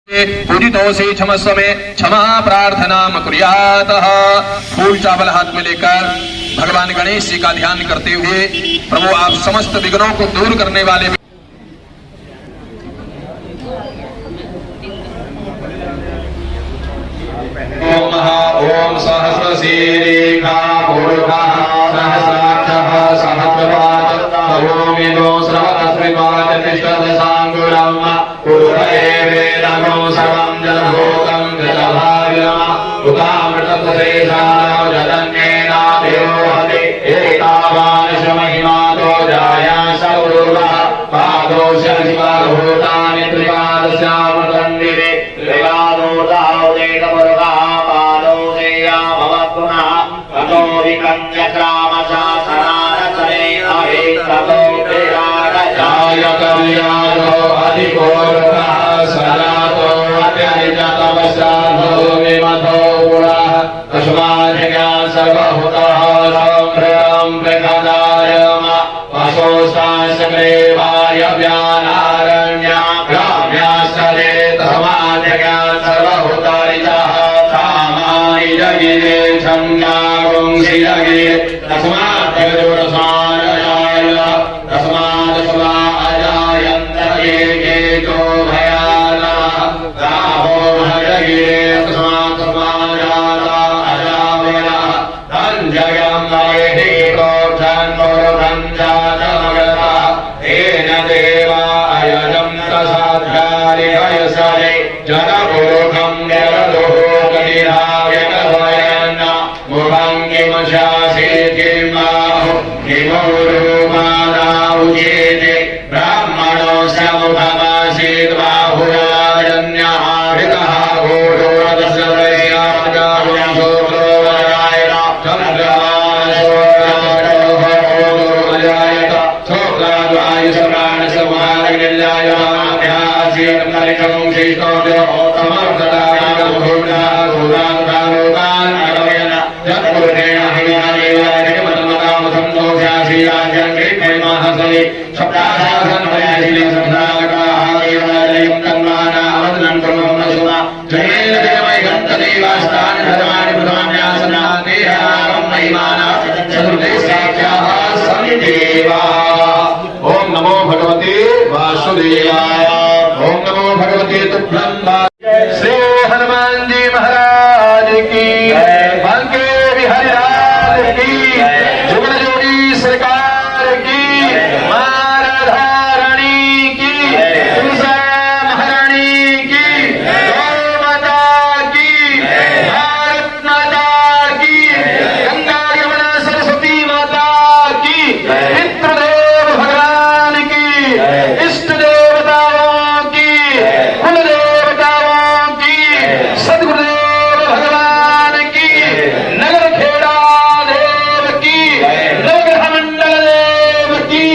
पूजितोऽसि क्षमस्व में क्षमा प्रार्थना कुर्यातः। फूल चावल हाथ में लेकर भगवान गणेश जी का ध्यान करते हुए प्रभु आप समस्त विघ्नों को दूर करने वाले ओम सहस्रशीर्षा पुरुषः सहस्राक्षः सहस्रपाद ओमिनो सर्वतस्मिन्वाच तिष्ठदशाङ्गुलम् पुरुषये वेदनो सर्वं जलभूतं जलभाव्यम् उतामृतशेषानो जलन्येनाभिरोहति एतावानशमहिमातो जाया सौरूपः पादोऽस्य शिवाभूतानि त्रिपादस्यामृतन्दिरे त्रिपादोदावदेकपुरुषः पादौ देयामवत्पुनः ततो विकन्यक्रामशासनारचने अभित्रतो विराजयाय कव्यायो अधिकोरुकः सदातो अत्यनिजतपश्चातो विमतो गुणः तस्माज्ञा सर्वभूतः सम्भृतं प्रकदायम वशोष्टाशक्रे वायव्यानारण्या ग्राम्याश्चरे तस्माज्ञा सर्वभूतारितः सामानि जगिरे छन्दागुंसिरगिरे तस्माद्जगदुरसानयाय तस्मादस्वा अजायन्त ये जो भयानः राहो भजगिरे तस्मात् समाजाता अजामिनः धञ्जयं मयेको धन्मुरुधं जातमगतः तेन देवा अयजं तसाध्यारि वयसरे जनपुरुखं जगदुः कटिराव्यकभयन् मुखं किमशासि किमाहु किमुरुमादावुचेते ब्राह्मणोऽस्य मुखमासीत् बाहुराजन्यः हृतः घोषोरथस्य वैश्याजाहुं शोक्रोऽजायत चन्द्रमानसोऽजायत शोक्राद्वायुषप्राणसमानगिल्यायमाभ्यासीत् कलिकं शिष्टोऽभ्यो तमर्कदायकभूषाघोराङ्गालोकान् अगमयन जत्पुरुषेण हिमादेवायकमतमतामसं दोषाशीलाजं ग्रीष्मैमाहसनि सप्ताशासनमयाशीलं सप्ताहकाहादेवालयं तन्मानावदनं कुर्वं नशुना जनेन जयमैकन्तदेवास्तानि धर्माणि प्रथमान्यासनादेहागं महिमाना चतुर्देशाख्याः सन्निदेवा। ओम नमो भगवते वासुदेवाय। ओम नमो भगवते तुभ्यं। श्री हनुमान जी महाराज की, बांके बिहारी लाल की, जुगल जोगी सरकार की, महाराधारानी की, तुलसा महारानी की, गौ माता की, भारत माता की, गंगा यमुना सरस्वती माता की, पितृदेव भगवान की, इष्ट देवताओं की, कुल देवताओं की, सदगुरुदेव भगवान की, नगर खेड़ा देव की, नवग्रह मंडल देव की,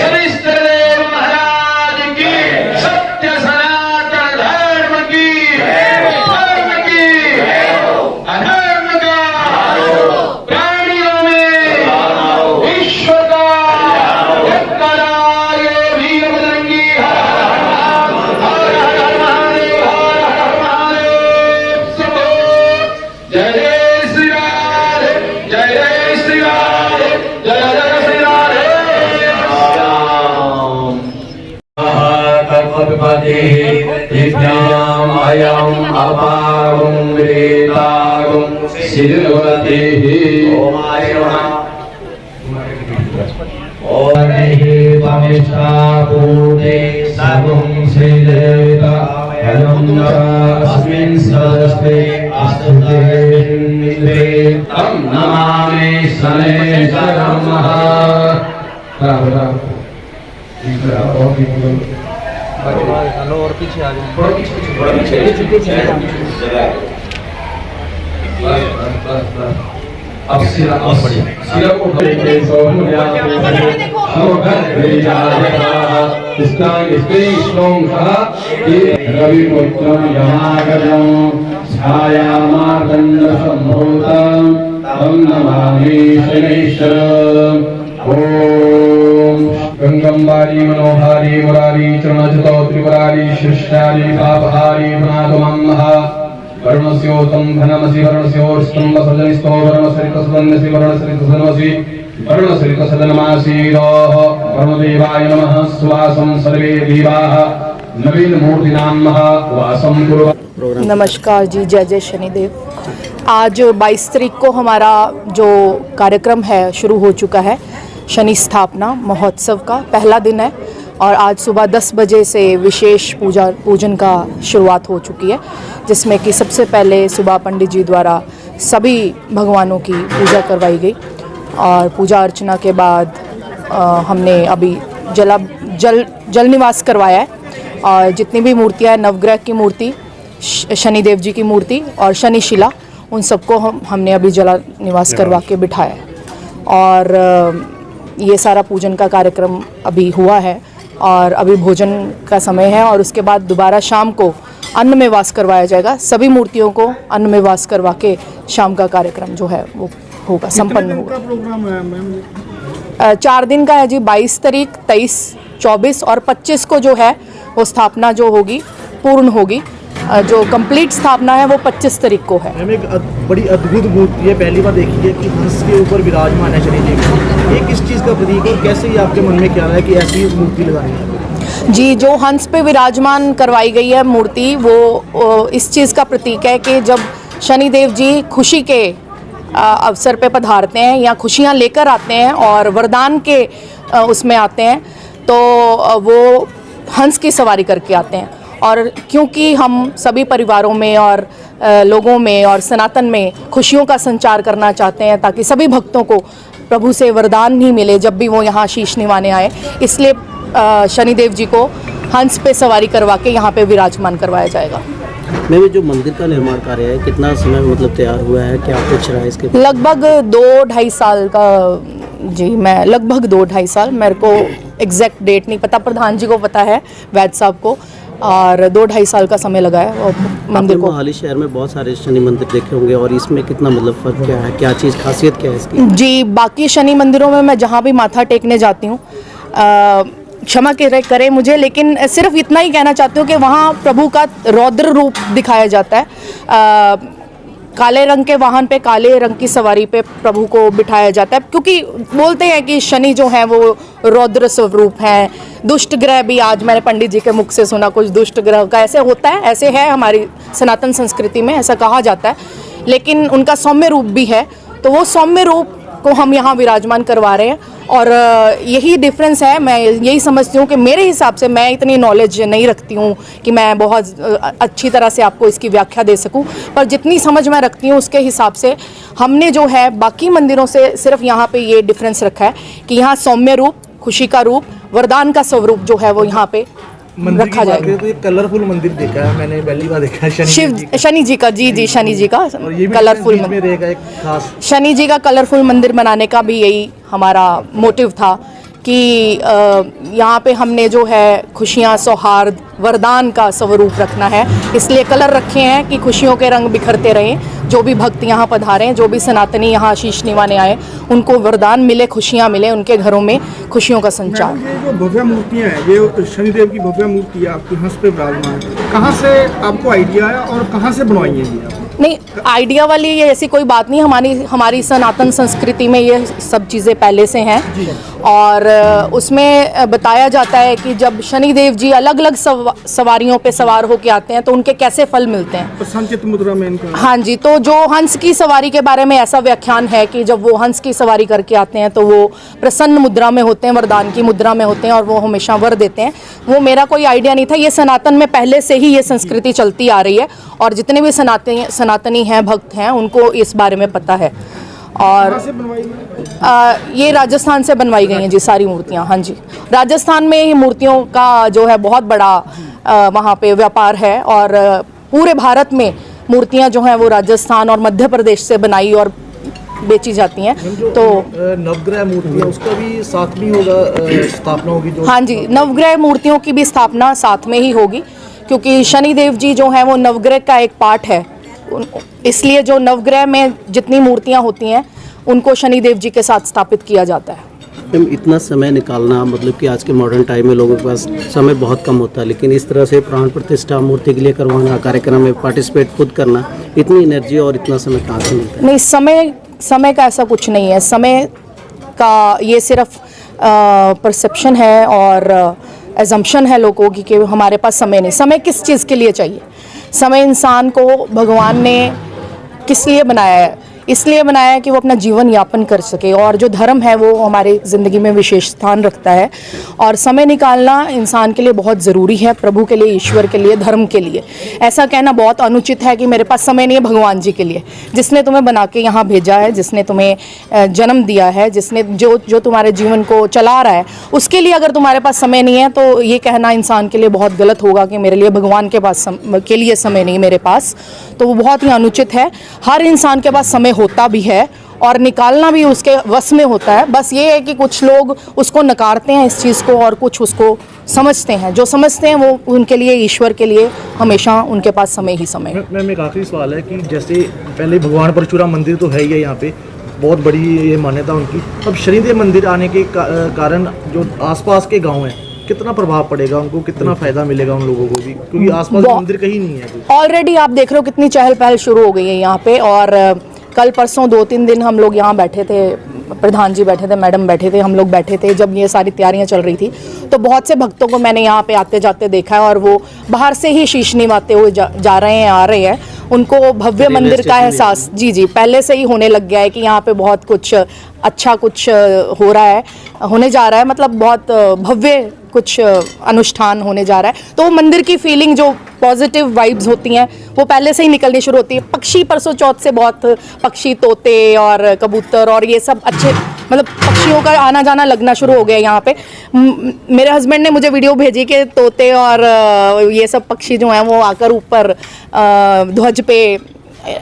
शनिश्चर देव महाराज की, सत्य सनातन धर्म की, धर्म की, अधर्म का, प्राणियों में ईश्वर का ये वीर बजरंगी हर हर महादेव सबो। जय जय श्री राधे, जय जय श्री राधे, जय जय श्री राधे। दिव्याम् अयम् अपागुं वेदागुं सिद्धवतिः। ओमहि त्वमिष्टापूते सर्वं श्रीदेवता अस्मिन् सदस्ते अस्तुते तं नमामि शनैश्वरं और पीछे आ जाओ, अब सिरा को के सोमुया रविपुत्रं यमागतं छायामार्दण्ड सम्भूतं तं नमामि शनैश्वरम्। ओम गंगम्बारी मनोहारी मुरारी चरणजतो त्रिपुरारी शिष्यारी पापहारी वर्णस्योतं धनमसि वर्णस्योष्टं सजनिस्तो वर्णसरितसदन्यसि वर्णसरितसदनमसि वर्णसरितसदनमासीदोः वर्णदेवाय नमः सुवासं सर्वे देवाः नवीन मूर्तिनाम वासं कुरु। नमस्कार जी, जय जय शनिदेव। आज 22 तारीख को हमारा जो कार्यक्रम है शुरू हो चुका है। शनि स्थापना महोत्सव का पहला दिन है और आज सुबह 10 बजे से विशेष पूजन का शुरुआत हो चुकी है, जिसमें कि सबसे पहले सुबह पंडित जी द्वारा सभी भगवानों की पूजा करवाई गई और पूजा अर्चना के बाद हमने अभी जल निवास करवाया है। और जितनी भी मूर्तियाँ हैं, नवग्रह की मूर्ति, शनिदेव जी की मूर्ति और शनि शिला, उन सबको हमने अभी जला निवास करवा के बिठाया है। और ये सारा पूजन का कार्यक्रम अभी हुआ है और अभी भोजन का समय है और उसके बाद दोबारा शाम को अन्न में वास करवाया जाएगा। सभी मूर्तियों को अन्न में वास करवा के शाम का कार्यक्रम जो है वो होगा, संपन्न होगा। प्रोग्राम है मैम? 4 दिन का है जी। 22 तारीख, 23, 24 और 25 को जो है वो स्थापना जो होगी पूर्ण होगी। जो कंप्लीट स्थापना है वो 25 तारीख को है। मैम, एक बड़ी अद्भुत मूर्ति है, पहली बार देखी है कि हंस के ऊपर विराजमान है शनिदेव। ये किस चीज़ का प्रतीक है? कैसे ही आपके मन में क्या है कि ऐसी मूर्ति लगानी है? जी, जो हंस पे विराजमान करवाई गई है मूर्ति, वो इस चीज़ का प्रतीक है कि जब शनिदेव जी खुशी के अवसर पे पधारते हैं या खुशियाँ लेकर आते हैं और वरदान के उसमें आते हैं, तो वो हंस की सवारी करके आते हैं। और क्योंकि हम सभी परिवारों में और लोगों में और सनातन में खुशियों का संचार करना चाहते हैं ताकि सभी भक्तों को प्रभु से वरदान ही मिले जब भी वो यहाँ शीश निवाने आए, इसलिए शनिदेव जी को हंस पे सवारी करवा के यहाँ पे विराजमान करवाया जाएगा। मैम, जो मंदिर का निर्माण कार्य है कितना समय मतलब तैयार हुआ है, क्या अपेक्षा है इसके? लगभग 2-2.5 साल का जी। मैं लगभग 2-2.5 साल, मेरे को एग्जैक्ट डेट नहीं पता, प्रधान जी को पता है, वैद साहब को, और 2-2.5 साल का समय लगा है। और मंदिर को मोहाली शहर में बहुत सारे शनि मंदिर देखे होंगे और इसमें कितना मतलब फर्क क्या है, क्या चीज़ खासियत क्या है इसकी? जी, बाकी शनि मंदिरों में मैं जहाँ भी माथा टेकने जाती हूँ, क्षमा करें मुझे, लेकिन सिर्फ इतना ही कहना चाहती हूँ कि वहाँ प्रभु का रौद्र रूप दिखाया जाता है। काले रंग के वाहन पे, काले रंग की सवारी पे प्रभु को बिठाया जाता है, क्योंकि बोलते हैं कि शनि जो है वो रौद्र स्वरूप हैं। दुष्ट ग्रह भी, आज मैंने पंडित जी के मुख से सुना कुछ दुष्ट ग्रह का ऐसे होता है, ऐसे है हमारी सनातन संस्कृति में, ऐसा कहा जाता है, लेकिन उनका सौम्य रूप भी है। तो वो सौम्य रूप को हम यहाँ विराजमान करवा रहे हैं और यही डिफरेंस है। मैं यही समझती हूँ कि मेरे हिसाब से, मैं इतनी नॉलेज नहीं रखती हूँ कि मैं बहुत अच्छी तरह से आपको इसकी व्याख्या दे सकूँ, पर जितनी समझ मैं रखती हूँ उसके हिसाब से हमने जो है बाकी मंदिरों से सिर्फ यहाँ पे ये डिफरेंस रखा है कि यहाँ सौम्य रूप, खुशी का रूप, वरदान का स्वरूप जो है वो यहाँ पे रखा जाएगा। तो ये कलरफुल मंदिर देखा है मैंने, पहली बार देखा है शनि जी का। जी, शनि जी का कलरफुल मंदिर, खास शनि जी का कलरफुल मंदिर बनाने का भी यही हमारा मोटिव था कि यहाँ पे हमने जो है खुशियाँ, सौहार्द, वरदान का स्वरूप रखना है, इसलिए कलर रखे हैं कि खुशियों के रंग बिखरते रहें। जो भी भक्त यहाँ पधारें, जो भी सनातनी यहाँ शीश निवाने आए, उनको वरदान मिले, खुशियाँ मिले, उनके घरों में खुशियों का संचार। ये जो भव्य मूर्तियाँ हैं, ये शनिदेव की भव्य मूर्ति है आपकी हंस पे विराजमान है, कहाँ से आपको आइडिया आया और कहाँ से बनवाई है ये? नहीं, आइडिया वाली ये ऐसी कोई बात नहीं, हमारी सनातन संस्कृति में ये सब चीज़ें पहले से हैं और उसमें बताया जाता है कि जब शनिदेव जी अलग अलग सवारियों पे सवार होके आते हैं तो उनके कैसे फल मिलते हैं। संचित मुद्रा में इनका, हाँ जी, तो जो हंस की सवारी के बारे में ऐसा व्याख्यान है कि जब वो हंस की सवारी करके आते हैं तो वो प्रसन्न मुद्रा में होते हैं, वरदान की मुद्रा में होते हैं और वो हमेशा वर देते हैं। वो मेरा कोई आइडिया नहीं था, ये सनातन में पहले से ही ये संस्कृति चलती आ रही है और जितने भी सनातनी हैं, भक्त हैं, उनको इस बारे में पता है। और ये राजस्थान से बनवाई गई हैं जी सारी मूर्तियाँ। हाँ जी, राजस्थान में ही मूर्तियों का जो है बहुत बड़ा वहाँ पे व्यापार है और पूरे भारत में मूर्तियाँ जो हैं वो राजस्थान और मध्य प्रदेश से बनाई और बेची जाती हैं। तो नवग्रह मूर्तियाँ, उसका भी साथ में होगा, स्थापना होगी जो? हाँ जी, नवग्रह मूर्तियों की भी स्थापना साथ में ही होगी, क्योंकि शनिदेव जी जो हैं वो नवग्रह का एक पार्ट है, इसलिए जो नवग्रह में जितनी मूर्तियाँ होती हैं उनको शनिदेव जी के साथ स्थापित किया जाता है। मैम इतना समय निकालना मतलब कि आज के मॉडर्न टाइम में लोगों के पास समय बहुत कम होता है, लेकिन इस तरह से प्राण प्रतिष्ठा मूर्ति के लिए करवाना, कार्यक्रम में पार्टिसिपेट खुद करना, इतनी एनर्जी और इतना समय कहाँ से मिलता है? नहीं, समय का ऐसा कुछ नहीं है। समय का ये सिर्फ परसेप्शन है और एजम्पशन है लोगों की कि हमारे पास समय नहीं। समय किस चीज़ के लिए चाहिए? समय इंसान को भगवान ने किस लिए बनाया है? इसलिए बनाया है कि वो अपना जीवन यापन कर सके, और जो धर्म है वो हमारी ज़िंदगी में विशेष स्थान रखता है। और समय निकालना इंसान के लिए बहुत ज़रूरी है, प्रभु के लिए, ईश्वर के लिए, धर्म के लिए। ऐसा कहना बहुत अनुचित है कि मेरे पास समय नहीं है भगवान जी के लिए, जिसने तुम्हें बना के यहाँ भेजा है, जिसने तुम्हें जन्म दिया है, जिसने जो तुम्हारे जीवन को चला रहा है, उसके लिए अगर तुम्हारे पास समय नहीं है तो ये कहना इंसान के लिए बहुत गलत होगा कि मेरे लिए भगवान के पास के लिए समय नहीं मेरे पास, तो वो बहुत ही अनुचित है। हर इंसान के पास समय होता भी है और निकालना भी उसके वश में होता है। बस ये है कि कुछ लोग उसको नकारते हैं इस चीज़ को और कुछ उसको समझते हैं। जो समझते हैं वो उनके लिए, ईश्वर के लिए हमेशा उनके पास समय ही समय है। मैम एक आखिरी सवाल है कि जैसे पहले भगवान परशुराम मंदिर तो है ही है यहाँ पे, बहुत बड़ी ये मान्यता उनकी। अब शनिदेव मंदिर आने के कारण जो आसपास के गांव हैं, कितना प्रभाव पड़ेगा उनको, कितना फायदा मिलेगा उन लोगों को भी, क्योंकि आसपास मंदिर कहीं नहीं है। ऑलरेडी आप देख रहे हो कितनी चहल पहल शुरू हो गई है यहाँ पे। और कल परसों 2-3 दिन हम लोग यहाँ बैठे थे, प्रधान जी बैठे थे, मैडम बैठे थे, हम लोग बैठे थे जब ये सारी तैयारियां चल रही थी। तो बहुत से भक्तों को मैंने यहाँ पे आते जाते देखा है और वो बाहर से ही शीश निभाते हुए जा रहे हैं, आ रहे हैं। उनको भव्य मंदिर का एहसास जी पहले से ही होने लग गया है कि यहाँ पे बहुत कुछ अच्छा कुछ हो रहा है, होने जा रहा है, मतलब बहुत भव्य कुछ अनुष्ठान होने जा रहा है। तो वो मंदिर की फीलिंग, जो पॉजिटिव वाइब्स होती हैं, वो पहले से ही निकलनी शुरू होती है। पक्षी परसों चौथ से बहुत पक्षी, तोते और कबूतर और ये सब अच्छे, मतलब पक्षियों का आना जाना लगना शुरू हो गया यहाँ पे। मेरे हस्बैंड ने मुझे वीडियो भेजी कि तोते और ये सब पक्षी जो हैं वो आकर ऊपर ध्वज पे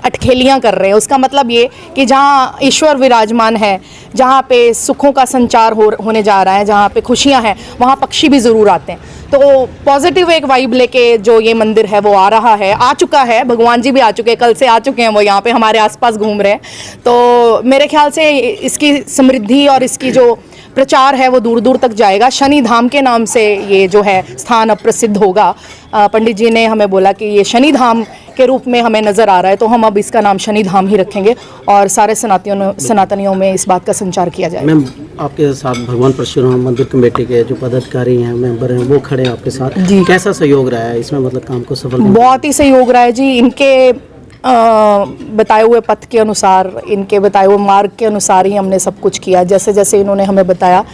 अटखेलियाँ कर रहे हैं। उसका मतलब ये कि जहाँ ईश्वर विराजमान है, जहाँ पे सुखों का संचार होने जा रहा है, जहाँ पे खुशियाँ हैं, वहाँ पक्षी भी ज़रूर आते हैं। तो पॉजिटिव एक वाइब लेके जो ये मंदिर है वो आ रहा है, आ चुका है। भगवान जी भी आ चुके हैं, कल से आ चुके हैं वो यहाँ पे हमारे आसपास घूम रहे हैं। तो मेरे ख्याल से इसकी समृद्धि और इसकी जो प्रचार है वो दूर दूर तक जाएगा। शनि धाम के नाम से ये जो है स्थान अब प्रसिद्ध होगा। पंडित जी ने हमें बोला कि ये शनि धाम के रूप में हमें नज़र आ रहा है, तो हम अब इसका नाम शनि धाम ही रखेंगे और सारे सनातनियों में इस बात का संचार किया जाएगा। मैम आपके साथ भगवान परशुराम मंदिर कमेटी के जो पदाधिकारी हैं, मेंबर हैं, वो खड़े हैं आपके साथ जी। कैसा सहयोग रहा है इसमें, मतलब काम को सफल? बहुत ही सहयोग रहा है जी। इनके बताए हुए पथ के अनुसार, इनके बताए हुए मार्ग के अनुसार ही हमने सब कुछ किया। जैसे जैसे इन्होंने हमें बताया,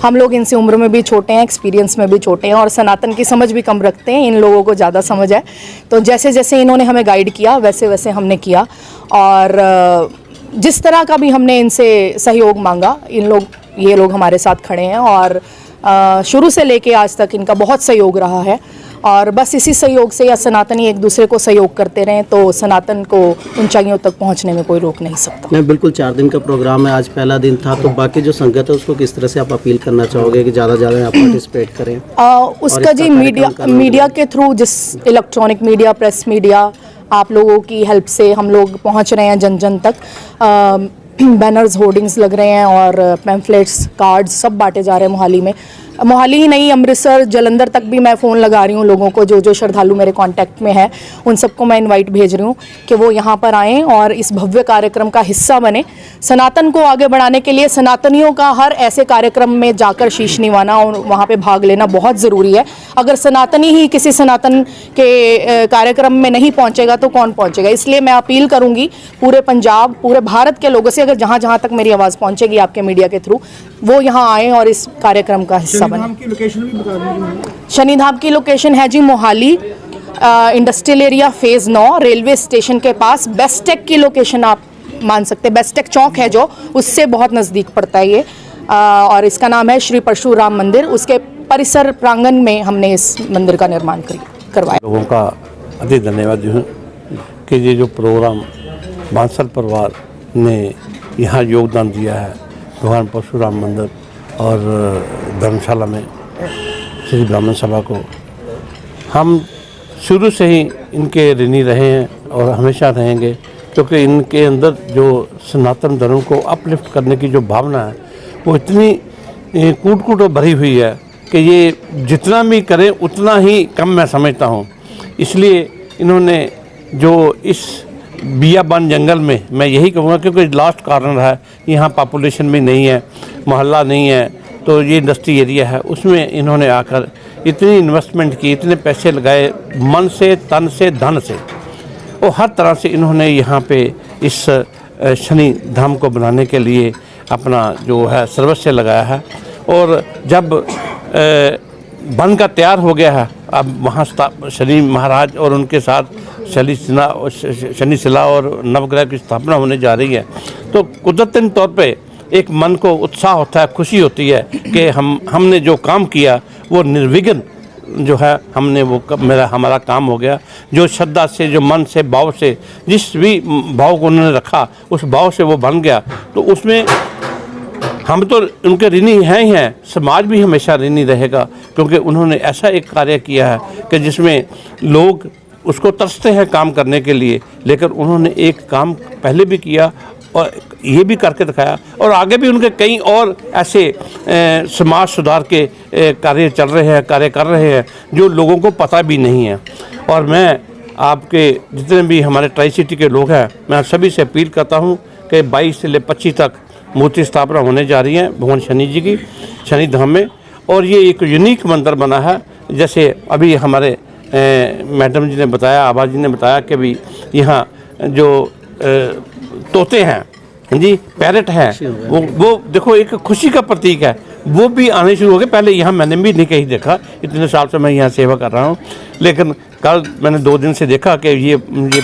हम लोग इनसे उम्र में भी छोटे हैं, एक्सपीरियंस में भी छोटे हैं और सनातन की समझ भी कम रखते हैं, इन लोगों को ज़्यादा समझ है। तो जैसे जैसे इन्होंने हमें गाइड किया वैसे वैसे हमने किया और जिस तरह का भी हमने इनसे सहयोग मांगा, ये लोग हमारे साथ खड़े हैं और शुरू से लेके आज तक इनका बहुत सहयोग रहा है। और बस इसी सहयोग से या सनातनी एक दूसरे को सहयोग करते रहें तो सनातन को ऊंचाइयों तक पहुंचने में कोई रोक नहीं सकता। मैं बिल्कुल 4 दिन का प्रोग्राम है, आज पहला दिन था, तो बाकी जो संगत है उसको किस तरह से आप अपील करना चाहोगे कि ज़्यादा आप पार्टिसिपेट करें? उसका जी मीडिया के थ्रू, जिस इलेक्ट्रॉनिक मीडिया, प्रेस मीडिया, आप लोगों की हेल्प से हम लोग पहुँच रहे हैं जन जन तक। बैनर्स, होर्डिंग्स लग रहे हैं और पैम्फलेट्स, कार्ड्स सब बांटे जा रहे हैं मोहाली ही नहीं, अमृतसर, जलंधर तक भी मैं फ़ोन लगा रही हूँ लोगों को, जो श्रद्धालु मेरे कांटेक्ट में है, उन सबको मैं इनवाइट भेज रही हूँ कि वो यहाँ पर आएँ और इस भव्य कार्यक्रम का हिस्सा बने। सनातन को आगे बढ़ाने के लिए सनातनियों का हर ऐसे कार्यक्रम में जाकर शीश निभाना और वहाँ पे भाग लेना बहुत ज़रूरी है। अगर सनातनी ही किसी सनातन के कार्यक्रम में नहीं पहुँचेगा तो कौन पहुँचेगा? इसलिए मैं अपील करूँगी पूरे पंजाब, पूरे भारत के लोगों से, अगर जहाँ जहाँ तक मेरी आवाज़ पहुँचेगी आपके मीडिया के थ्रू, वो यहाँ आएँ और इस कार्यक्रम का हिस्सा बने। शनिधाम की लोकेशन है जी Mohali industrial area phase 9 railway station के पास। बेस्टेक की लोकेशन आप मान सकते हैं, बेस्टेक चौक है जो, उससे बहुत नज़दीक पड़ता है ये। और इसका नाम है श्री परशुराम मंदिर। उसके परिसर प्रांगण में हमने इस मंदिर का निर्माण करवाया। लोगों का अधिक धन्यवाद दूँ कि ये जो प्रोग्राम बांसल परिवार ने यहाँ योगदान दिया है भगवान परशुराम मंदिर और धर्मशाला में श्री ब्राह्मण सभा को, हम शुरू से ही इनके ऋणी रहे हैं और हमेशा रहेंगे, क्योंकि इनके अंदर जो सनातन धर्म को अपलिफ्ट करने की जो भावना है वो इतनी कूट कूट भरी हुई है कि ये जितना भी करें उतना ही कम मैं समझता हूँ। इसलिए इन्होंने जो इस बियाबान जंगल में, मैं यही कहूँगा क्योंकि लास्ट कॉर्नर है, यहाँ पॉपुलेशन भी नहीं है, मोहल्ला नहीं है, तो ये इंडस्ट्री एरिया है, उसमें इन्होंने आकर इतनी इन्वेस्टमेंट की, इतने पैसे लगाए, मन से, तन से, धन से, और हर तरह से इन्होंने यहाँ पे इस शनि धाम को बनाने के लिए अपना जो है सर्वस्व लगाया है। और जब बन का तैयार हो गया है, अब वहाँ शनि महाराज और उनके साथ शनि शिला और नवग्रह की स्थापना होने जा रही है, तो कुदरतन तौर पे एक मन को उत्साह होता है, खुशी होती है कि हमने जो काम किया वो निर्विघ्न जो है हमने वो हमारा काम हो गया। जो श्रद्धा से, जो मन से, भाव से, जिस भी भाव को उन्होंने रखा उस भाव से वो बन गया, तो उसमें हम तो उनके ऋणी हैं ही हैं, समाज भी हमेशा ऋणी रहेगा, क्योंकि उन्होंने ऐसा एक कार्य किया है कि जिसमें लोग उसको तरसते हैं काम करने के लिए, लेकिन उन्होंने एक काम पहले भी किया और ये भी करके दिखाया, और आगे भी उनके कई और ऐसे समाज सुधार के कार्य चल रहे हैं, कार्य कर रहे हैं जो लोगों को पता भी नहीं है। और मैं आपके जितने भी हमारे ट्राई सिटी के लोग हैं, मैं सभी से अपील करता हूँ कि 22 से 25 तक मूर्ति स्थापना होने जा रही है भगवान शनि जी की, शनि धाम में। और ये एक यूनिक मंदिर बना है, जैसे अभी हमारे मैडम जी ने बताया, आभा जी ने बताया कि भी यहाँ जो तोते हैं जी, पैरट हैं, वो देखो एक खुशी का प्रतीक है, वो भी आने शुरू हो गए। पहले यहाँ मैंने भी नहीं कहीं देखा, इतने साल से मैं यहाँ सेवा कर रहा हूँ, लेकिन कल मैंने 2 दिन से देखा कि ये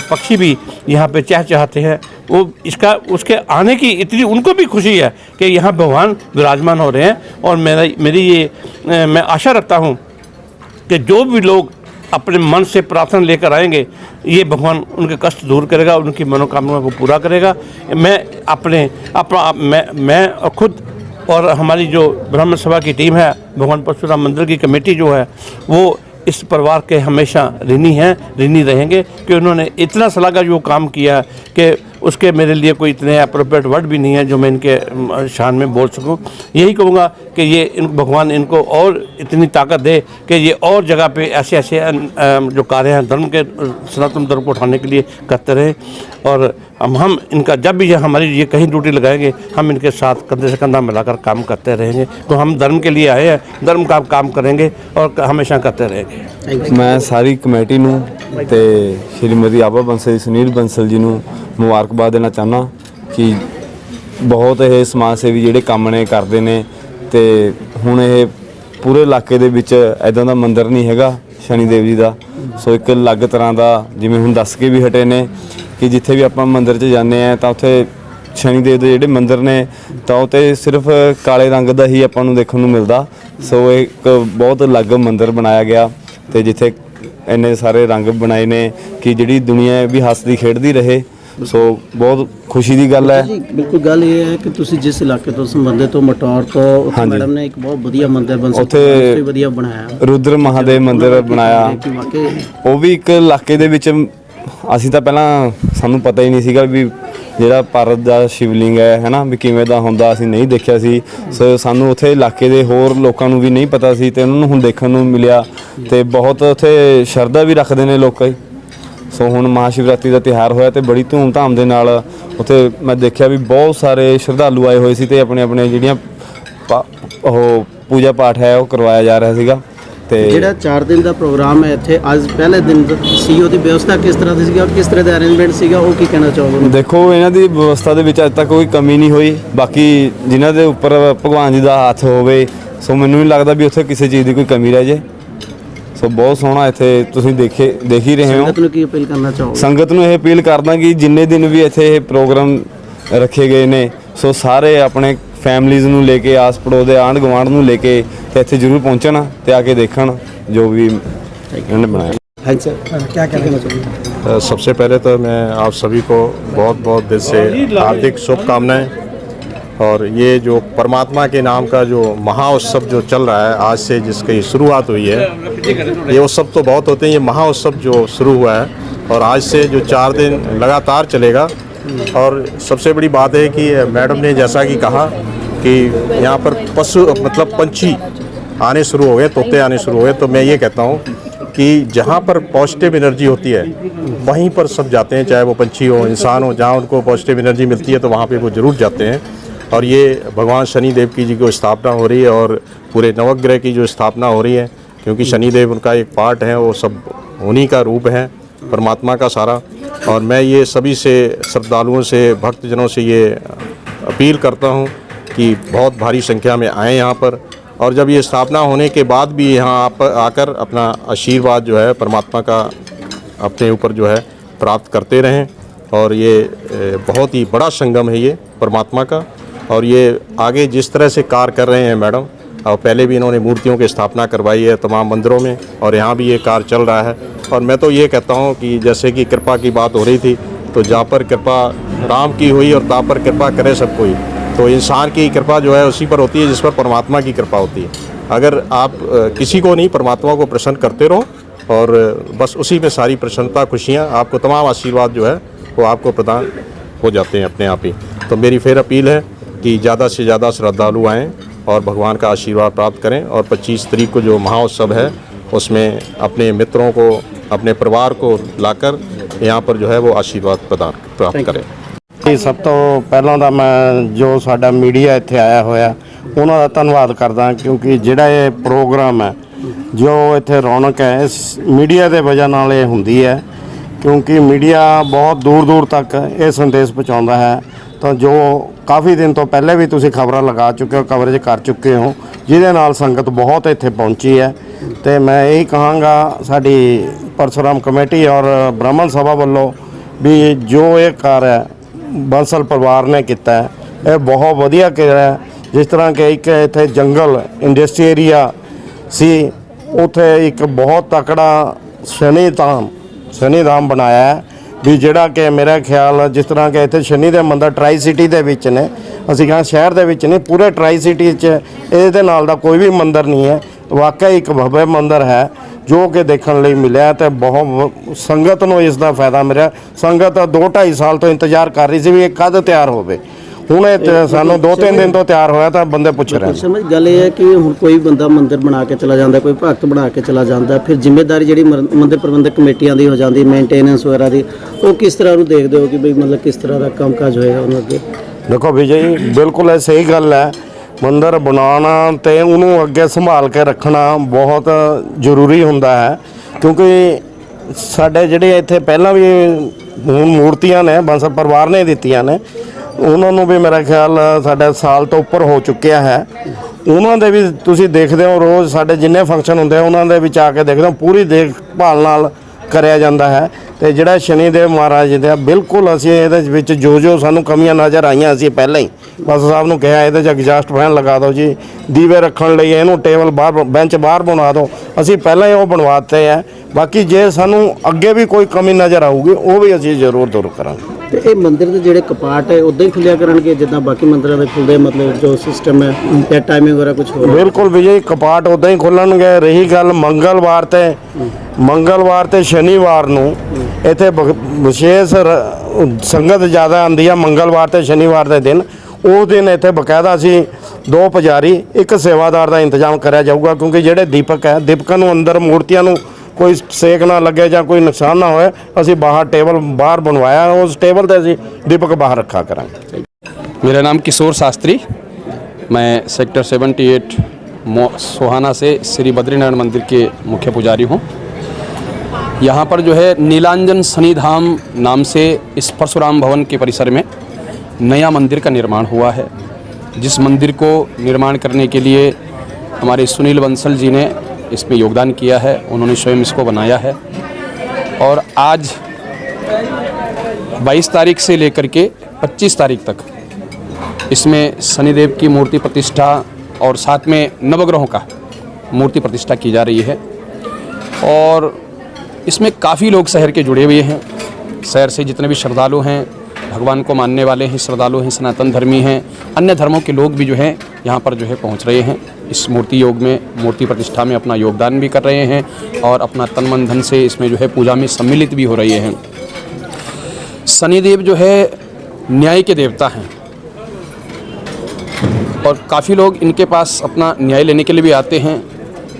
पक्षी भी यहाँ पे चहचहाते हैं। वो इसका उसके आने की इतनी उनको भी खुशी है कि यहाँ भगवान विराजमान हो रहे हैं। और मेरी ये मैं आशा रखता हूँ कि जो भी लोग अपने मन से प्रार्थना लेकर आएंगे, ये भगवान उनके कष्ट दूर करेगा, उनकी मनोकामना को पूरा करेगा। मैं खुद और हमारी जो ब्राह्मण सभा की टीम है, भगवान परशुराम मंदिर की कमेटी जो है, वो इस परिवार के हमेशा ऋणी हैं, ऋणी रहेंगे कि उन्होंने इतना सलाह जो काम किया कि उसके मेरे लिए कोई इतने अप्रोप्रिएट वर्ड भी नहीं है जो मैं इनके शान में बोल सकूं। यही कहूँगा कि ये भगवान इनको और इतनी ताकत दे कि ये और जगह पे ऐसे ऐसे जो कार्य हैं धर्म के, सनातन धर्म को उठाने के लिए करते रहें। और हम इनका जब भी हमारी ये कहीं ड्यूटी लगाएंगे, हम इनके साथ कंधे से कंधा मिलाकर काम करते रहेंगे। तो हम धर्म के लिए आए हैं, धर्म का काम करेंगे और हमेशा करते रहेंगे। मैं सारी कमेटी नूं ते श्रीमती आभा बंसल, सुनील बंसल जी नूं मुबारकबाद देना चाहना कि बहुत ਇਹ ਸਮਾਜ ਸੇਵੀ ਜਿਹੜੇ ਕੰਮ ਨੇ ਕਰਦੇ ਨੇ। ਤੇ ਹੁਣ ਇਹ ਪੂਰੇ ਇਲਾਕੇ ਦੇ ਵਿੱਚ ਐਦਾਂ ਦਾ ਮੰਦਿਰ ਨਹੀਂ ਹੈਗਾ ਸ਼ਨੀ ਦੇਵ ਜੀ ਦਾ। ਸੋ ਇੱਕ ਅਲੱਗ ਤਰ੍ਹਾਂ ਦਾ, ਜਿਵੇਂ ਹੁਣ ਦੱਸ ਕੇ ਵੀ ਹਟੇ ਨੇ ਕਿ ਜਿੱਥੇ ਵੀ ਆਪਾਂ ਮੰਦਿਰ 'ਚ ਜਾਂਦੇ ਆ ਤਾਂ ਉੱਥੇ ਸ਼ਨੀ ਦੇਵ ਦੇ ਜਿਹੜੇ ਮੰਦਿਰ ਨੇ ਤਾਂ ਉਹ 'ਤੇ ਸਿਰਫ ਕਾਲੇ ਰੰਗ ਦਾ ਹੀ ਆਪਾਂ ਨੂੰ ਦੇਖਣ ਨੂੰ ਮਿਲਦਾ। ਸੋ ਇੱਕ ਬਹੁਤ ਅਲੱਗ ਮੰਦਿਰ ਬਣਾਇਆ ਗਿਆ ਤੇ ਜਿੱਥੇ ਇੰਨੇ ਸਾਰੇ ਰੰਗ ਬਣਾਏ ਨੇ ਕਿ ਜਿਹੜੀ ਦੁਨੀਆ ਵੀ ਹੱਸਦੀ ਖੇਡਦੀ ਰਹੇ। ਸੋ ਬਹੁਤ ਖੁਸ਼ੀ ਦੀ ਗੱਲ ਹੈ ਜੀ। ਬਿਲਕੁਲ ਗੱਲ ਇਹ ਹੈ ਕਿ ਤੁਸੀਂ ਜਿਸ ਇਲਾਕੇ ਤੋਂ ਸੰਬੰਧਿਤ ਹੋ, ਮਟੌਰ ਤੋਂ, ਉੱਥੇ ਮੈਡਮ ਨੇ ਇੱਕ ਬਹੁਤ ਵਧੀਆ ਮੰਦਿਰ ਉੱਥੇ ਵਧੀਆ ਬਣਾਇਆ, ਰੁਦਰ ਮਹਾਦੇਵ ਮੰਦਿਰ ਬਣਾਇਆ। ਉਹ ਵੀ ਇੱਕ ਇਲਾਕੇ ਦੇ ਵਿੱਚ ਅਸੀਂ ਤਾਂ ਪਹਿਲਾਂ ਸਾਨੂੰ ਪਤਾ ਹੀ ਨਹੀਂ ਸੀਗਾ ਵੀ ਜਿਹੜਾ ਭਾਰਤ ਦਾ ਸ਼ਿਵਲਿੰਗ ਹੈ ਹੈ ਵੀ ਕਿਵੇਂ ਦਾ ਹੁੰਦਾ, ਅਸੀਂ ਨਹੀਂ ਦੇਖਿਆ ਸੀ। ਸੋ ਸਾਨੂੰ ਉੱਥੇ ਇਲਾਕੇ ਦੇ ਹੋਰ ਲੋਕਾਂ ਨੂੰ ਵੀ ਨਹੀਂ ਪਤਾ ਸੀ ਤੇ ਉਹਨਾਂ ਨੂੰ ਹੁਣ ਦੇਖਣ ਨੂੰ ਮਿਲਿਆ ਤੇ ਬਹੁਤ ਉੱਥੇ ਸ਼ਰਧਾ ਵੀ ਰੱਖਦੇ ਨੇ ਲੋਕ। ਸੋ ਹੁਣ ਮਹਾਸ਼ਿਵਰਾਤਰੀ ਦਾ ਤਿਉਹਾਰ ਹੋਇਆ ਤੇ ਬੜੀ ਧੂਮਧਾਮ ਦੇ ਨਾਲ ਉੱਥੇ ਮੈਂ ਦੇਖਿਆ ਵੀ ਬਹੁਤ ਸਾਰੇ ਸ਼ਰਧਾਲੂ ਆਏ ਹੋਏ ਸੀ ਤੇ ਆਪਣੇ ਆਪਣੇ ਜਿਹੜੀਆਂ ਉਹ ਪੂਜਾ ਪਾਠ ਹੈ ਉਹ ਕਰਵਾਇਆ ਜਾ ਰਿਹਾ ਸੀਗਾ। ਤੇ ਜਿਹੜਾ 4 ਦਿਨ ਦਾ ਪ੍ਰੋਗਰਾਮ ਹੈ ਇੱਥੇ, ਅੱਜ ਪਹਿਲੇ ਦਿਨ ਸੀ, ਉਹਦੀ ਵਿਵਸਥਾ ਕਿਸ ਤਰ੍ਹਾਂ ਦੀ ਸੀਗਾ, ਕਿਸ ਤਰ੍ਹਾਂ ਦਾ ਅਰੇਂਜਮੈਂਟ ਸੀਗਾ, ਉਹ ਕੀ ਕਹਿਣਾ ਚਾਹੋਗੇ? ਦੇਖੋ, ਇਹਨਾਂ ਦੀ ਵਿਵਸਥਾ ਦੇ ਵਿੱਚ ਅੱਜ ਤੱਕ ਕੋਈ ਕਮੀ ਨਹੀਂ ਹੋਈ। ਬਾਕੀ ਜਿਨ੍ਹਾਂ ਦੇ ਉੱਪਰ ਭਗਵਾਨ ਜੀ ਦਾ ਹੱਥ ਹੋਵੇ, ਸੋ ਮੈਨੂੰ ਨਹੀਂ ਲੱਗਦਾ ਵੀ ਉੱਥੇ ਕਿਸੇ ਚੀਜ਼ ਦੀ ਕੋਈ ਕਮੀ ਰਹਿ ਜੇ। ਸੋ ਬਹੁਤ ਸੋਹਣਾ ਇੱਥੇ ਤੁਸੀਂ ਦੇਖ ਹੀ ਰਹੇ ਹੋ। ਸੰਗਤ ਨੂੰ ਕੀ ਅਪੀਲ ਕਰਨਾ ਚਾਹੋਗੇ? ਸੰਗਤ ਨੂੰ ਇਹ ਅਪੀਲ ਕਰਦਾ ਕਿ ਜਿੰਨੇ ਦਿਨ ਵੀ ਇੱਥੇ ਇਹ ਪ੍ਰੋਗਰਾਮ ਰੱਖੇ ਗਏ ਨੇ, ਸੋ ਸਾਰੇ ਆਪਣੇ ਫੈਮਲੀਜ਼ ਨੂੰ ਲੈ ਕੇ, ਆਸ ਪੜੋਸ ਦੇ ਆਂਢ ਗੁਆਂਢ ਨੂੰ ਲੈ ਕੇ ਤੇ ਇੱਥੇ ਜ਼ਰੂਰ ਪਹੁੰਚਣ ਤੇ ਆ ਕੇ ਦੇਖਣ जो भी इन्होंने बनाया। Thanks sir. क्या कहना चाहिए? सबसे पहले तो मैं आप सभी को बहुत बहुत दिल से हार्दिक शुभकामनाएं। और ये जो परमात्मा के नाम का जो महाउत्सव जो चल रहा है आज से, जिसकी शुरुआत हुई है, ये उत्सव तो बहुत होते हैं, ये महाउत्सव जो शुरू हुआ है और आज से जो 4 दिन लगातार चलेगा। और सबसे बड़ी बात है कि मैडम ने जैसा कि कहा कि यहाँ पर पशु मतलब पंछी आने शुरू हो गए, तोते आने शुरू हो गए। तो मैं ये कहता हूँ कि जहाँ पर पॉजिटिव एनर्जी होती है वहीं पर सब जाते हैं, चाहे वो पंछी हो, इंसान हो, जहाँ उनको पॉजिटिव एनर्जी मिलती है तो वहाँ पे वो ज़रूर जाते हैं। और ये भगवान शनिदेव की जी को स्थापना हो रही है और पूरे नवग्रह की जो स्थापना हो रही है, क्योंकि शनिदेव उनका एक पार्ट है, वो सब उन्हीं का रूप है, परमात्मा का सारा। और मैं ये सभी से, श्रद्धालुओं से, भक्तजनों से ये अपील करता हूँ कि बहुत भारी संख्या में आएँ यहाँ पर, और जब ये स्थापना होने के बाद भी यहाँ आप आकर अपना आशीर्वाद जो है परमात्मा का अपने ऊपर जो है प्राप्त करते रहें। और ये बहुत ही बड़ा संगम है ये परमात्मा का, और ये आगे जिस तरह से कार्य कर रहे हैं मैडम, और पहले भी इन्होंने मूर्तियों की स्थापना करवाई है तमाम मंदिरों में, और यहाँ भी ये कार्य चल रहा है। और मैं तो ये कहता हूँ कि जैसे कि कृपा की बात हो रही थी, तो जहाँ पर कृपा राम की हुई और ताप पर कृपा करे सब कोई, तो इंसान की कृपा जो है उसी पर होती है जिस पर परमात्मा की कृपा होती है। अगर आप किसी को नहीं, परमात्मा को प्रसन्न करते रहो, और बस उसी में सारी प्रसन्नता, खुशियाँ, आपको तमाम आशीर्वाद जो है वो आपको प्रदान हो जाते हैं अपने आप ही। तो मेरी फिर अपील है कि ज़्यादा से ज़्यादा श्रद्धालु आएँ और भगवान का आशीर्वाद प्राप्त करें, और 25 तारीख को जो महाउत्सव है उसमें अपने मित्रों को, अपने परिवार को लाकर यहाँ पर जो है वो आशीर्वाद प्रदान प्राप्त करें। ਸਭ ਤੋਂ ਪਹਿਲਾਂ ਤਾਂ ਮੈਂ ਜੋ ਸਾਡਾ ਮੀਡੀਆ ਇੱਥੇ ਆਇਆ ਹੋਇਆ ਉਹਨਾਂ ਦਾ ਧੰਨਵਾਦ ਕਰਦਾ, ਕਿਉਂਕਿ ਜਿਹੜਾ ਇਹ ਪ੍ਰੋਗਰਾਮ ਹੈ, ਜੋ ਇੱਥੇ ਰੌਣਕ ਹੈ, ਇਸ ਮੀਡੀਆ ਦੇ ਵਜ੍ਹਾ ਨਾਲ ਇਹ ਹੁੰਦੀ ਹੈ, ਕਿਉਂਕਿ ਮੀਡੀਆ ਬਹੁਤ ਦੂਰ ਦੂਰ ਤੱਕ ਇਹ ਸੰਦੇਸ਼ ਪਹੁੰਚਾਉਂਦਾ ਹੈ। ਤਾਂ ਜੋ ਕਾਫੀ ਦਿਨ ਤੋਂ ਪਹਿਲੇ ਵੀ ਤੁਸੀਂ ਖਬਰਾਂ ਲਗਾ ਚੁੱਕੇ ਹੋ, ਕਵਰੇਜ ਕਰ ਚੁੱਕੇ ਹੋ, ਜਿਹਦੇ ਨਾਲ ਸੰਗਤ ਬਹੁਤ ਇੱਥੇ ਪਹੁੰਚੀ ਹੈ। ਤੇ ਮੈਂ ਇਹ ਕਹਾਂਗਾ ਸਾਡੀ ਪਰਸ਼ੁਰਾਮ ਕਮੇਟੀ ਔਰ ਬ੍ਰਾਹਮਣ ਸਭਾ ਵੱਲੋਂ ਵੀ ਜੋ ਇਹ ਕਾਰਜ ਹੈ ਬੰਸਲ ਪਰਿਵਾਰ ਨੇ ਕੀਤਾ ਹੈ, ਇਹ ਬਹੁਤ ਵਧੀਆ ਕੀਤਾ ਹੈ। ਜਿਸ ਤਰ੍ਹਾਂ ਕਿ ਇੱਕ ਇੱਥੇ ਜੰਗਲ ਇੰਡਸਟਰੀ ਏਰੀਆ ਸੀ, ਉੱਥੇ ਇੱਕ ਬਹੁਤ ਤਕੜਾ ਸ਼ਨੀਧਾਮ ਬਣਾਇਆ ਹੈ ਵੀ ਜਿਹੜਾ ਕਿ ਮੇਰਾ ਖਿਆਲ, ਜਿਸ ਤਰ੍ਹਾਂ ਕਿ ਇੱਥੇ ਸ਼ਨੀ ਦੇ ਮੰਦਰ ਟਰਾਈ ਸਿਟੀ ਦੇ ਵਿੱਚ ਨੇ, ਅਸੀਂ ਕਹਾਂ ਸ਼ਹਿਰ ਦੇ ਵਿੱਚ ਨਹੀਂ, ਪੂਰੇ ਟਰਾਈ ਸਿਟੀ 'ਚ ਇਹਦੇ ਨਾਲ ਦਾ ਕੋਈ ਵੀ ਮੰਦਰ ਨਹੀਂ ਹੈ। ਵਾਕਈ ਇੱਕ ਭव्य ਮੰਦਰ ਹੈ ਜੋ ਕਿ ਦੇਖਣ ਲਈ ਮਿਲਿਆ, ਤੇ ਬਹੁਤ ਸੰਗਤ ਨੂੰ ਇਸ ਦਾ ਫਾਇਦਾ ਮਿਲਿਆ। ਸੰਗਤ 2-2.5 ਸਾਲ ਤੋਂ ਇੰਤਜ਼ਾਰ ਕਰ ਰਹੀ ਸੀ ਵੀ ਇਹ ਕਦ ਤਿਆਰ ਹੋਵੇ। ਹੁਣ ਇਹ ਸਾਨੂੰ 2-3 ਦਿਨ ਤੋਂ ਤਿਆਰ ਹੋਇਆ ਤਾਂ ਬੰਦੇ ਪੁੱਛ ਰਹੇ ਨੇ। ਸਮਝ ਗੱਲ ਇਹ ਹੈ ਕਿ ਹੁਣ ਕੋਈ ਬੰਦਾ ਮੰਦਿਰ ਬਣਾ ਕੇ ਚਲਾ ਜਾਂਦਾ, ਕੋਈ ਭਗਤ ਬਣਾ ਕੇ ਚਲਾ ਜਾਂਦਾ, ਫਿਰ ਜ਼ਿੰਮੇਵਾਰੀ ਜਿਹੜੀ ਮੰਦਿਰ ਪ੍ਰਬੰਧਕ ਕਮੇਟੀਆਂ ਦੀ ਹੋ ਜਾਂਦੀ, ਮੇਨਟੇਨੈਂਸ ਵਗੈਰਾ ਦੀ, ਉਹ ਕਿਸ ਤਰ੍ਹਾਂ ਨੂੰ ਦੇਖਦੇ ਹੋ ਕਿ ਬਈ ਮਤਲਬ ਕਿਸ ਤਰ੍ਹਾਂ ਦਾ ਕੰਮਕਾਜ ਹੋਏਗਾ ਉਹਨਾਂ ਅੱਗੇ? ਦੇਖੋ ਵਿਜੇ ਜੀ, ਬਿਲਕੁਲ ਇਹ ਸਹੀ ਗੱਲ ਹੈ। ਮੰਦਰ ਬਣਾਉਣਾ ਤੇ ਉਹਨੂੰ ਅੱਗੇ ਸੰਭਾਲ ਕੇ ਰੱਖਣਾ ਬਹੁਤ ਜ਼ਰੂਰੀ ਹੁੰਦਾ ਹੈ, ਕਿਉਂਕਿ ਸਾਡੇ ਜਿਹੜੇ ਇੱਥੇ ਪਹਿਲਾਂ ਵੀ ਹੁਣ ਮੂਰਤੀਆਂ ਨੇ ਬੰਸਲ ਪਰਿਵਾਰ ਨੇ ਦਿੱਤੀਆਂ ਨੇ, ਉਹਨਾਂ ਨੂੰ ਵੀ ਮੇਰਾ ਖਿਆਲ ਸਾਡਾ ਸਾਲ ਤੋਂ ਉੱਪਰ ਹੋ ਚੁੱਕਿਆ ਹੈ। ਉਹਨਾਂ ਦੇ ਵੀ ਤੁਸੀਂ ਦੇਖਦੇ ਹੋ ਰੋਜ਼ ਸਾਡੇ ਜਿੰਨੇ ਫੰਕਸ਼ਨ ਹੁੰਦੇ ਉਹਨਾਂ ਦੇ ਵਿੱਚ ਆ ਕੇ ਦੇਖਦੇ ਹੋ ਪੂਰੀ ਦੇਖਭਾਲ ਨਾਲ ਕਰਿਆ ਜਾਂਦਾ ਹੈ। ਤੇ ਜਿਹੜਾ ਸ਼ਨੀਦੇਵ ਮਹਾਰਾਜ ਜੀ ਦਾ ਬਿਲਕੁਲ ਅਸੀਂ ਇਹਦੇ ਵਿੱਚ ਜੋ ਸਾਨੂੰ ਕਮੀਆਂ ਨਜ਼ਰ ਆਈਆਂ, ਅਸੀਂ ਪਹਿਲਾਂ ਹੀ ਬਸ ਸਾਹਿਬ ਨੂੰ ਕਿਹਾ ਇਹਦੇ 'ਚ ਐਗਜ਼ਾਸਟ ਫੈਨ ਲਗਾ ਦਿਓ ਜੀ, ਦੀਵੇ ਰੱਖਣ ਲਈ ਇਹਨੂੰ ਟੇਬਲ ਬਾਹਰ, ਬੈਂਚ ਬਾਹਰ ਬਣਾ ਦਿਓ, ਅਸੀਂ ਪਹਿਲਾਂ ਹੀ ਉਹ ਬਣਵਾ ਦਿੱਤੇ ਹੈ। ਬਾਕੀ ਜੇ ਸਾਨੂੰ ਅੱਗੇ ਵੀ ਕੋਈ ਕਮੀ ਨਜ਼ਰ ਆਊਗੀ ਉਹ ਵੀ ਅਸੀਂ ਜ਼ਰੂਰ ਦੂਰ ਕਰਾਂਗੇ। ਤੇ ਇਹ ਮੰਦਿਰ ਦੇ ਜਿਹੜੇ ਕਪਾਟ ਹੈ ਉੱਦਾਂ ਹੀ ਖੁੱਲਿਆ ਕਰਨਗੇ ਜਿੱਦਾਂ ਬਾਕੀ ਮੰਦਿਰਾਂ ਦੇ ਖੁੱਲਦੇ, ਮਤਲਬ ਜੋ ਸਿਸਟਮ ਹੈ ਜਾਂ ਟਾਈਮਿੰਗ ਵਗੈਰਾ ਕੁਝ ਹੋਰ? ਬਿਲਕੁਲ ਵਿਜੇ, ਕਪਾਟ ਉੱਦਾਂ ਹੀ ਖੁੱਲਣਗੇ। ਰਹੀ ਗੱਲ ਮੰਗਲਵਾਰ ਤੇ ਸ਼ਨੀਵਾਰ ਨੂੰ ਇੱਥੇ ਵਿਸ਼ੇਸ਼ ਸੰਗਤ ਜ਼ਿਆਦਾ ਆਉਂਦੀ ਆ, ਮੰਗਲਵਾਰ ਤੇ ਸ਼ਨੀਵਾਰ ਦੇ ਦਿਨ। ਉਸ ਦਿਨ ਇੱਥੇ ਬਕਾਇਦਾ ਅਸੀਂ 2 ਪੁਜਾਰੀ, 1 ਸੇਵਾਦਾਰ ਦਾ ਇੰਤਜ਼ਾਮ ਕਰਿਆ ਜਾਊਗਾ, ਕਿਉਂਕਿ ਜਿਹੜੇ ਦੀਪਕ ਹੈ, ਦੀਪਕਾਂ ਨੂੰ ਅੰਦਰ ਮੂਰਤੀਆਂ ਨੂੰ ਕੋਈ ਸੇਕ ਨਾ ਲੱਗੇ ਜਾਂ ਕੋਈ ਨੁਕਸਾਨ ਨਾ ਹੋਏ, ਅਸੀਂ ਬਾਹਰ ਟੇਬਲ ਬਾਹਰ ਬਣਵਾਇਆ, ਉਸ ਟੇਬਲ ਤੇ ਅਸੀਂ ਦੀਪਕ ਬਾਹਰ ਰੱਖਾ ਕਰਾਂਗੇ। मेरा नाम किशोर शास्त्री, मैं सेक्टर 78 सोहाना से श्री बद्रीनारायण मंदिर के मुख्य पुजारी हूँ। यहाँ पर जो है नीलांजन शनिधाम नाम से इस परशुराम भवन के परिसर में नया मंदिर का निर्माण हुआ है, जिस मंदिर को निर्माण करने के लिए हमारे सुनील बंसल जी ने इसमें योगदान किया है। उन्होंने स्वयं इसको बनाया है, और आज 22 तारीख से लेकर के 25 तारीख तक इसमें शनिदेव की मूर्ति प्रतिष्ठा और साथ में नवग्रहों का मूर्ति प्रतिष्ठा की जा रही है। और इसमें काफ़ी लोग शहर के जुड़े हुए हैं। शहर से जितने भी श्रद्धालु हैं, भगवान को मानने वाले हैं, श्रद्धालु हैं, सनातन धर्मी हैं, अन्य धर्मों के लोग भी जो हैं यहाँ पर जो है पहुँच रहे हैं। इस मूर्ति योग में, मूर्ति प्रतिष्ठा में अपना योगदान भी कर रहे हैं, और अपना तन मन धन से इसमें जो है पूजा में सम्मिलित भी हो रहे हैं। शनिदेव जो है न्याय के देवता हैं। और काफ़ी लोग इनके पास अपना न्याय लेने के लिए भी आते हैं।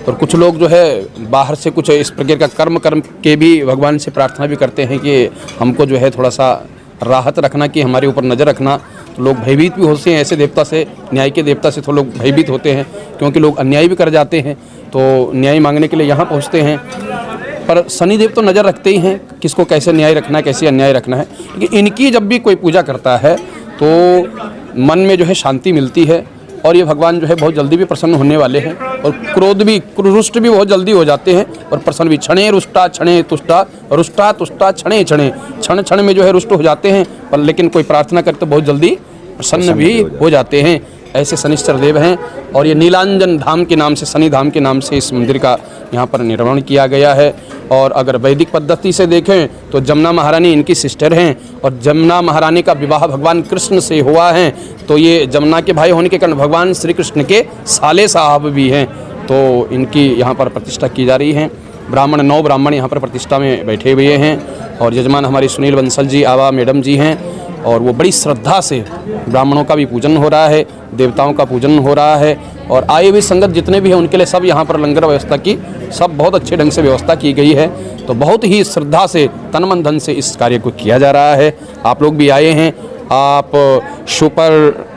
और कुछ लोग जो है बाहर से कुछ इस प्रकार का कर्म के भी भगवान से प्रार्थना भी करते हैं कि हमको जो है थोड़ा सा राहत रखना, कि हमारे ऊपर नज़र रखना। तो लोग भयभीत भी होते हैं ऐसे देवता से, न्याय के देवता से तो लोग भयभीत होते हैं, क्योंकि लोग अन्याय भी कर जाते हैं तो न्याय मांगने के लिए यहाँ पहुँचते हैं। पर शनिदेव तो नज़र रखते ही हैं किसको कैसे न्याय रखना है, कैसे अन्याय रखना है। लेकिन इनकी जब भी कोई पूजा करता है तो मन में जो है शांति मिलती है, और ये भगवान जो है बहुत जल्दी भी प्रसन्न होने वाले हैं, और क्रोध भी रुष्ट भी बहुत जल्दी हो जाते हैं, और प्रसन्न भी। क्षणे रुष्टा क्षणे तुष्टा, रुष्टा तुष्टा क्षणे क्षणे, क्षण क्षण में जो है रुष्ट हो जाते हैं, पर लेकिन कोई प्रार्थना करे तो बहुत जल्दी प्रसन्न भी हो जाते हैं। ऐसे शनिश्चर देव हैं। और ये नीलांजन धाम के नाम से, शनि धाम के नाम से इस मंदिर का यहाँ पर निर्माण किया गया है। और अगर वैदिक पद्धति से देखें तो जमुना महारानी इनकी सिस्टर हैं, और जमुना महारानी का विवाह भगवान कृष्ण से हुआ है, तो ये जमुना के भाई होने के कारण भगवान श्री कृष्ण के साले साहब भी हैं। तो इनकी यहाँ पर प्रतिष्ठा की जा रही है। ब्राह्मण 9 ब्राह्मण यहाँ पर प्रतिष्ठा में बैठे हुए हैं, और यजमान हमारी सुनील बंसल जी आवा मैडम जी हैं, और वो बड़ी श्रद्धा से ब्राह्मणों का भी पूजन हो रहा है, देवताओं का पूजन हो रहा है। और आए हुए संगत जितने भी हैं उनके लिए सब यहाँ पर लंगर व्यवस्था की, सब बहुत अच्छे ढंग से व्यवस्था की गई है। तो बहुत ही श्रद्धा से, तन मन धन से इस कार्य को किया जा रहा है। आप लोग भी आए हैं, आप सुपर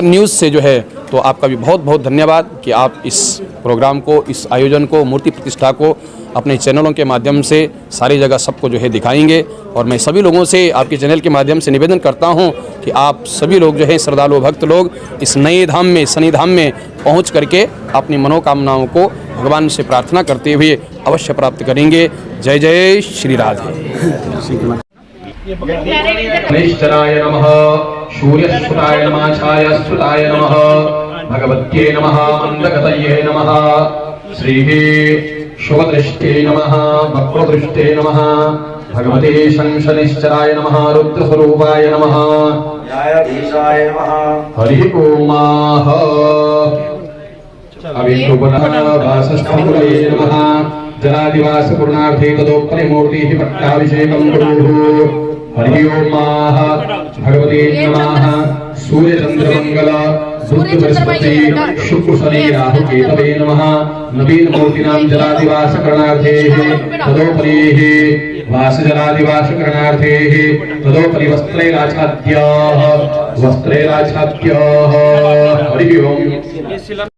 न्यूज़ से जो है, तो आपका भी बहुत बहुत धन्यवाद कि आप इस प्रोग्राम को, इस आयोजन को, मूर्ति प्रतिष्ठा को अपने चैनलों के माध्यम से सारी जगह सबको जो है दिखाएंगे। और मैं सभी लोगों से आपके चैनल के माध्यम से निवेदन करता हूं कि आप सभी लोग जो है, श्रद्धालु भक्त लोग, इस नए धाम में, शनि धाम में पहुंच करके अपनी मनोकामनाओं को भगवान से प्रार्थना करते हुए अवश्य प्राप्त करेंगे। जय जय श्री राधे। निश्चराय नमः, सूर्यस्फुटाय नमः, छायास्फुटाय नमः, भगवत्यै नमः, मंदगतये नमः, श्रीः शुभदृष्टे नमः, वक्रदृष्टे नमः, भगवते शंशनिश्चराय नमः, रुद्रस्वरूपाय नमः, न्यायाधीशाय नमः, हरिः ओम। अविष्णुपुरवासस्थले नमः, जलादिवास पूर्णार्थे तदोपरिमूर्तिः पट्टाभिषेकं कुरुः। हरि ओम भगवते नमः। सूर्यचंद्रमंगल बुध बृहस्पति शुक्र शनि राहु केतवे नमः। नवीन मूर्तिनां जलादिवास करणार्थे तदोपरि वास जलादिवास करणार्थे तदोपरि वस्त्रैराच्छाद्य हरि ओम।